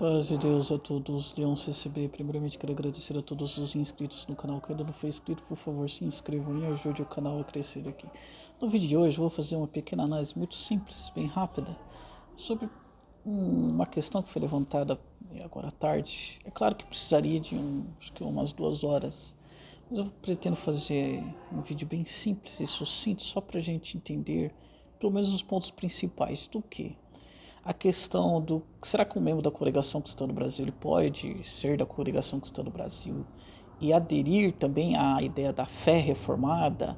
Paz de Deus a todos, Leão CCB. Primeiramente quero agradecer a todos os inscritos no canal. Quem ainda não foi inscrito, por favor, se inscrevam e ajude o canal a crescer aqui. No vídeo de hoje eu vou fazer uma pequena análise muito simples, bem rápida, sobre uma questão que foi levantada agora à tarde. É claro que precisaria de acho que umas 2 horas, mas eu pretendo fazer um vídeo bem simples e sucinto, só para a gente entender pelo menos os pontos principais do que a questão do será que um membro da congregação cristã do Brasil ele pode ser da congregação cristã do Brasil e aderir também à ideia da fé reformada,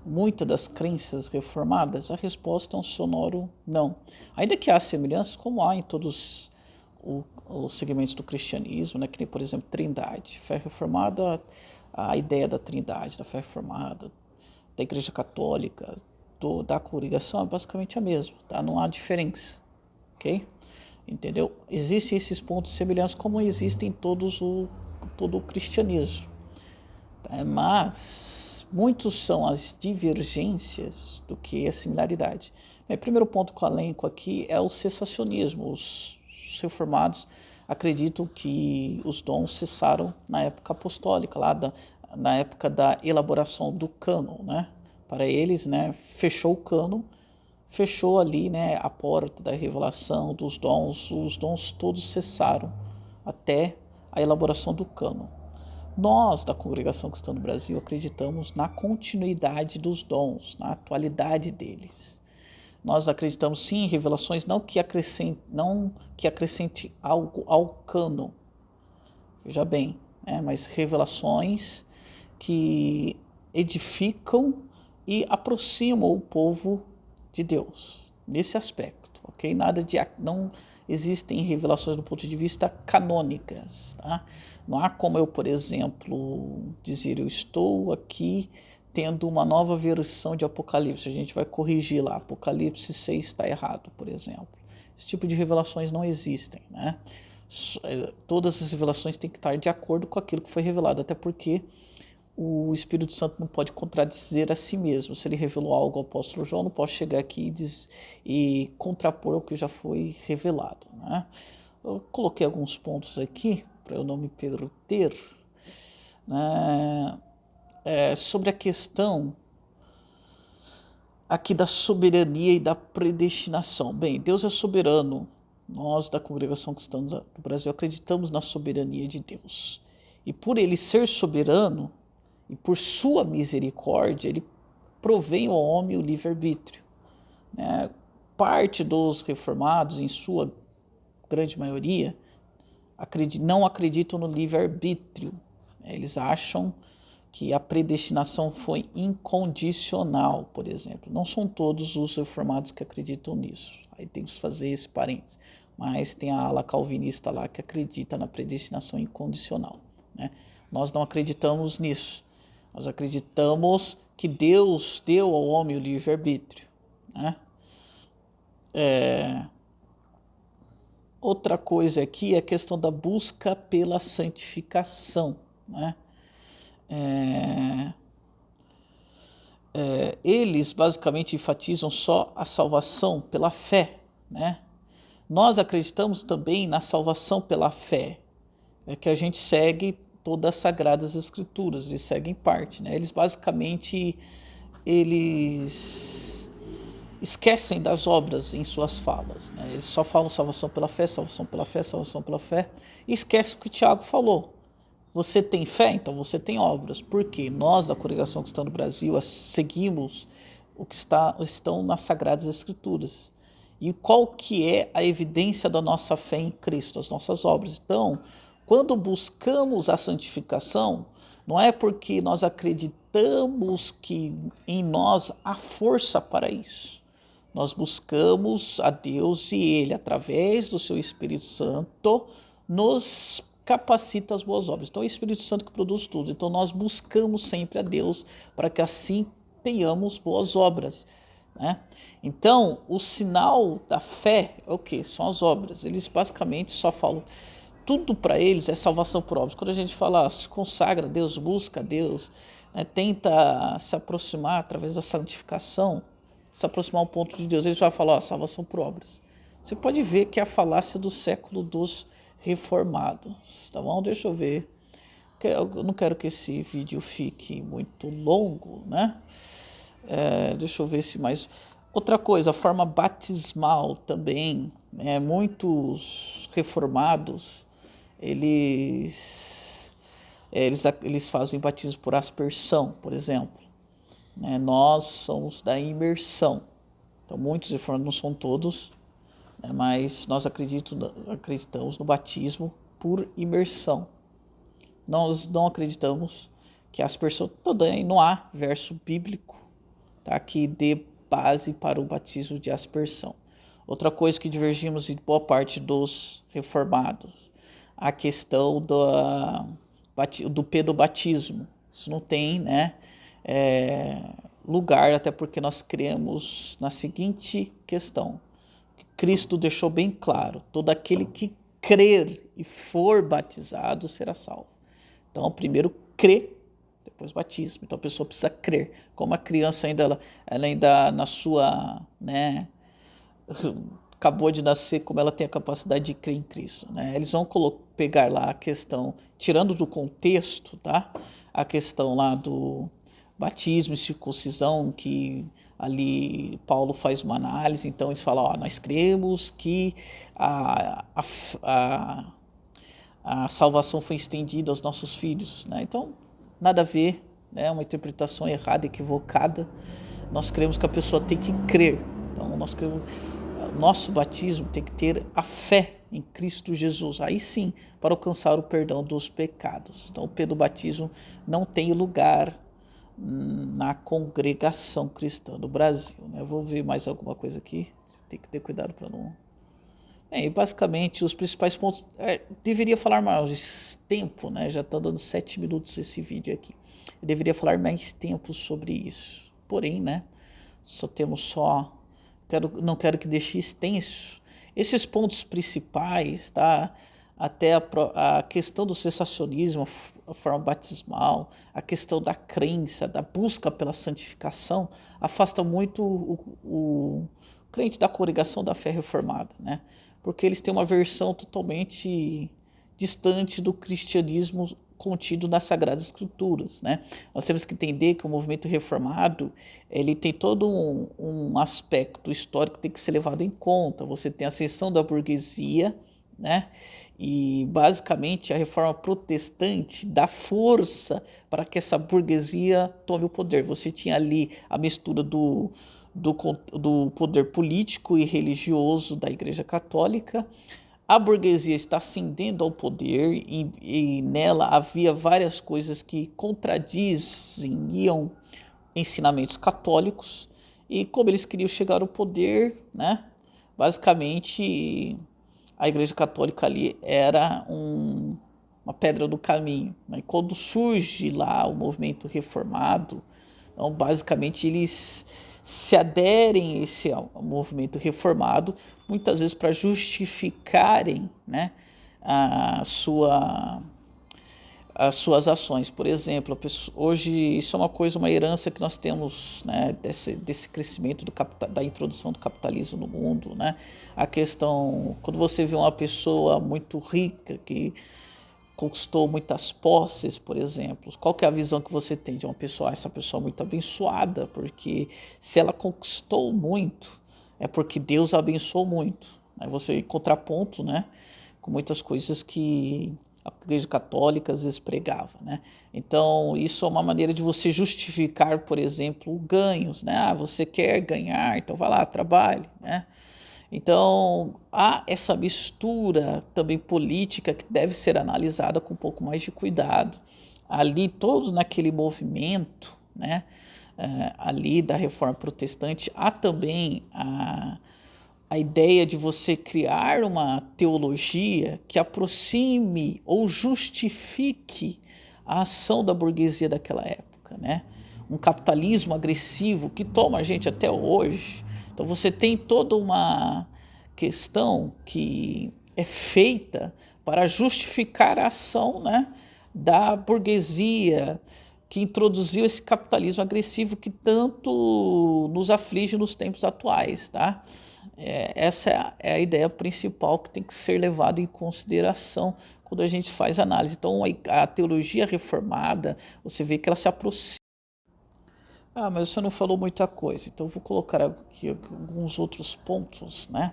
muitas das crenças reformadas? A resposta é um sonoro não. Ainda que há semelhanças, como há em todos os segmentos do cristianismo, né, que nem, por exemplo, Trindade. Fé reformada, a ideia da Trindade, da fé reformada, da Igreja Católica, da congregação é basicamente a mesma, tá? Não há diferença. Ok? Entendeu? Existem esses pontos semelhantes como existem em todo o cristianismo. Tá? Mas muitos são as divergências do que a similaridade. O primeiro ponto que eu elenco aqui é o cessacionismo. Os reformados acreditam que os dons cessaram na época apostólica, na época da elaboração do cânon, né? Para eles, né, fechou o cânon, fechou ali, né, a porta da revelação dos dons, os dons todos cessaram até a elaboração do cânon. Nós, da Congregação Cristã do Brasil, acreditamos na continuidade dos dons, na atualidade deles. Nós acreditamos sim em revelações, não que acrescente algo ao cânon, veja bem, né, mas revelações que edificam e aproximam o povo de Deus, nesse aspecto, ok? Não existem revelações do ponto de vista canônicas, tá? Não há como eu, por exemplo, dizer eu estou aqui tendo uma nova versão de Apocalipse, a gente vai corrigir lá, Apocalipse 6 está errado, por exemplo. Esse tipo de revelações não existem, né? Todas as revelações têm que estar de acordo com aquilo que foi revelado, até porque o Espírito Santo não pode contradizer a si mesmo. Se ele revelou algo ao apóstolo João, não posso chegar aqui e contrapor o que já foi revelado, né? Eu coloquei alguns pontos aqui, para eu não me perder, né? Sobre a questão aqui da soberania e da predestinação. Bem, Deus é soberano. Nós, da Congregação Cristã do Brasil, acreditamos na soberania de Deus. E por ele ser soberano, e por sua misericórdia, ele provém ao homem o livre-arbítrio. Né? Parte dos reformados, em sua grande maioria, não acreditam no livre-arbítrio. Eles acham que a predestinação foi incondicional, por exemplo. Não são todos os reformados que acreditam nisso. Aí tem que fazer esse parênteses. Mas tem a ala calvinista lá que acredita na predestinação incondicional. Né? Nós não acreditamos nisso. Nós acreditamos que Deus deu ao homem o livre-arbítrio. Né? Outra coisa aqui é a questão da busca pela santificação. Né? Eles basicamente enfatizam só a salvação pela fé. Né? Nós acreditamos também na salvação pela fé, que a gente segue todas as Sagradas Escrituras, eles seguem parte, né? Eles basicamente esquecem das obras em suas falas, né? Eles só falam salvação pela fé, salvação pela fé, salvação pela fé, e esquecem o que o Tiago falou. Você tem fé, então você tem obras. Por quê? Nós, da Congregação Cristã do Brasil, seguimos o que estão nas Sagradas Escrituras. E qual que é a evidência da nossa fé em Cristo? As nossas obras. Então, quando buscamos a santificação, não é porque nós acreditamos que em nós há força para isso. Nós buscamos a Deus e Ele, através do seu Espírito Santo, nos capacita as boas obras. Então é o Espírito Santo que produz tudo. Então nós buscamos sempre a Deus para que assim tenhamos boas obras. Né? Então o sinal da fé é o que? São as obras. Eles basicamente só falam, tudo para eles é salvação por obras. Quando a gente fala, se consagra a Deus, busca a Deus, né, tenta se aproximar através da santificação, se aproximar ao ponto de Deus, eles vão falar, salvação por obras. Você pode ver que é a falácia do século dos reformados, tá bom? Deixa eu ver. Eu não quero que esse vídeo fique muito longo, né? Deixa eu ver se mais... Outra coisa, a forma batismal também, né? Muitos reformados, eles fazem batismo por aspersão, por exemplo, né? Nós somos da imersão. Então, muitos reformados, não são todos, né? Mas nós acreditamos no batismo por imersão. Nós não acreditamos que as pessoas... Também não há verso bíblico, tá, que dê base para o batismo de aspersão. Outra coisa que divergimos de boa parte dos reformados, a questão do pedobatismo. Isso não tem, né, lugar, até porque nós cremos na seguinte questão. Cristo deixou bem claro, todo aquele que crer e for batizado será salvo. Então, primeiro crê, depois batismo. Então, a pessoa precisa crer. Como a criança ela ainda na sua, né, acabou de nascer, como ela tem a capacidade de crer em Cristo, né? Eles vão pegar lá a questão, tirando do contexto, tá? A questão lá do batismo e circuncisão, que ali Paulo faz uma análise. Então, eles falam, nós cremos que a salvação foi estendida aos nossos filhos, né? Então, nada a ver, né? Uma interpretação errada, equivocada. Nós cremos que a pessoa tem que crer. Então, nós cremos, nosso batismo tem que ter a fé em Cristo Jesus. Aí sim, para alcançar o perdão dos pecados. Então, o pedobatismo não tem lugar na congregação cristã do Brasil, né? Vou ver mais alguma coisa aqui. Tem que ter cuidado para não... E basicamente os principais pontos, deveria falar mais tempo, né? Já está dando 7 minutos esse vídeo aqui. Eu deveria falar mais tempo sobre isso. Porém, né? Não quero que deixe extenso. Esses pontos principais, tá? Até a questão do cessacionismo, a forma batismal, a questão da crença, da busca pela santificação, afasta muito o crente da congregação da fé reformada, né? Porque eles têm uma versão totalmente distante do cristianismo contido nas Sagradas Escrituras, né? Nós temos que entender que o movimento reformado, ele tem todo um aspecto histórico que tem que ser levado em conta. Você tem a ascensão da burguesia, né? E basicamente a reforma protestante dá força para que essa burguesia tome o poder. Você tinha ali a mistura do poder político e religioso da Igreja Católica. A burguesia está ascendendo ao poder e nela havia várias coisas que contradiziam ensinamentos católicos. E como eles queriam chegar ao poder, né, basicamente a Igreja Católica ali era uma pedra do caminho, né? Quando surge lá o movimento reformado, então basicamente eles se aderem a esse movimento reformado, muitas vezes para justificarem, né, as suas ações. Por exemplo, hoje isso é uma herança que nós temos, né, desse crescimento da introdução do capitalismo no mundo, né? A questão, quando você vê uma pessoa muito rica que conquistou muitas posses, por exemplo, qual que é a visão que você tem de uma pessoa? Essa pessoa é muito abençoada, porque se ela conquistou muito, é porque Deus a abençoou muito. Aí você contraponto, né, com muitas coisas que a Igreja Católica às vezes pregava, né? Então, isso é uma maneira de você justificar, por exemplo, ganhos, né? Você quer ganhar, então vai lá, trabalhe, né? Então, há essa mistura também política que deve ser analisada com um pouco mais de cuidado. Ali, todos naquele movimento, né, ali da Reforma Protestante, há também a ideia de você criar uma teologia que aproxime ou justifique a ação da burguesia daquela época, né? Um capitalismo agressivo que toma a gente até hoje. Então você tem toda uma questão que é feita para justificar a ação, né, da burguesia que introduziu esse capitalismo agressivo que tanto nos aflige nos tempos atuais, tá? Essa é a ideia principal que tem que ser levada em consideração quando a gente faz análise. Então, a teologia reformada, você vê que ela se aproxima. Ah, mas você não falou muita coisa, então eu vou colocar aqui alguns outros pontos, né?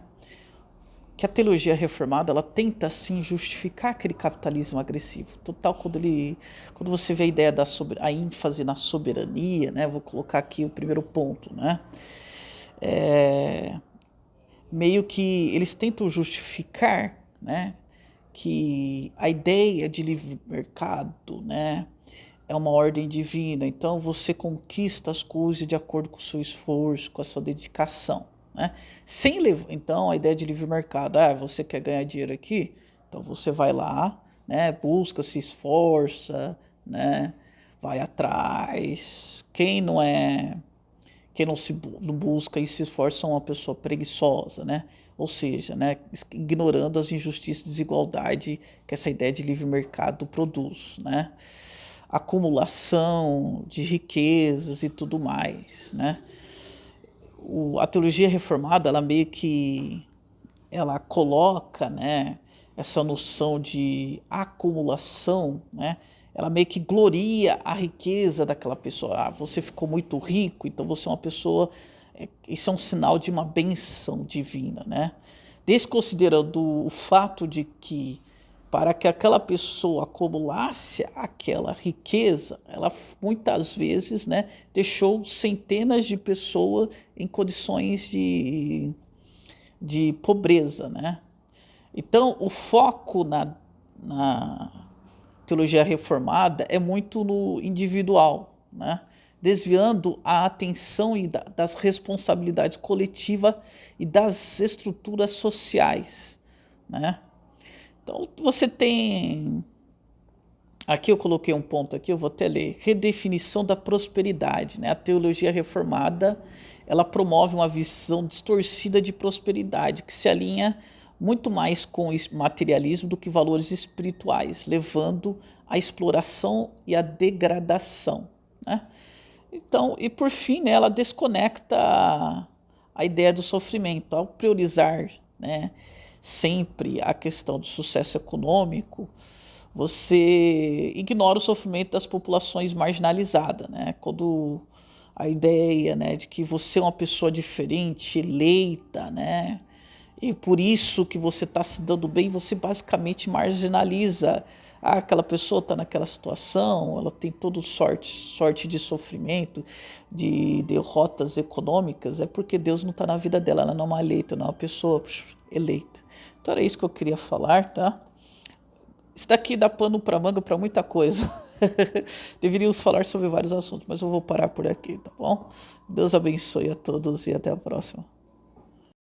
Que a teologia reformada, ela tenta sim justificar aquele capitalismo agressivo. Total, quando você vê a ideia a ênfase na soberania, né? Vou colocar aqui o primeiro ponto, né? Meio que eles tentam justificar, né, que a ideia de livre mercado, né, é uma ordem divina. Então você conquista as coisas de acordo com o seu esforço, com a sua dedicação, né? Então a ideia de livre mercado, você quer ganhar dinheiro aqui, então você vai lá, né, busca, se esforça, né, vai atrás. Quem não busca e se esforça é uma pessoa preguiçosa, né? Ou seja, né, ignorando as injustiças e desigualdade que essa ideia de livre mercado produz, né? Acumulação de riquezas e tudo mais, né? A teologia reformada, ela meio que ela coloca, né, essa noção de acumulação, né? Ela meio que gloria a riqueza daquela pessoa. Você ficou muito rico, então você é uma pessoa. Isso é um sinal de uma benção divina, né? Desconsiderando o fato de que para que aquela pessoa acumulasse aquela riqueza, ela muitas vezes, né, deixou centenas de pessoas em condições de pobreza, né? Então, o foco na teologia reformada é muito no individual, né? Desviando a atenção das responsabilidades coletivas e das estruturas sociais, né? Então, você tem... Aqui eu coloquei um ponto aqui, eu vou até ler. Redefinição da prosperidade, né? A teologia reformada, ela promove uma visão distorcida de prosperidade, que se alinha muito mais com o materialismo do que valores espirituais, levando à exploração e à degradação, né? Então, e por fim, né, ela desconecta a ideia do sofrimento. Ao priorizar, né, sempre a questão do sucesso econômico, você ignora o sofrimento das populações marginalizadas, né? Quando a ideia, né, de que você é uma pessoa diferente, eleita, né, e por isso que você está se dando bem, você basicamente marginaliza. Aquela pessoa está naquela situação, ela tem toda sorte de sofrimento, de derrotas econômicas, é porque Deus não está na vida dela, ela não é uma eleita, não é uma pessoa eleita. Então era isso que eu queria falar, tá? Isso daqui dá pano para manga para muita coisa. Deveríamos falar sobre vários assuntos, mas eu vou parar por aqui, tá bom? Deus abençoe a todos e até a próxima.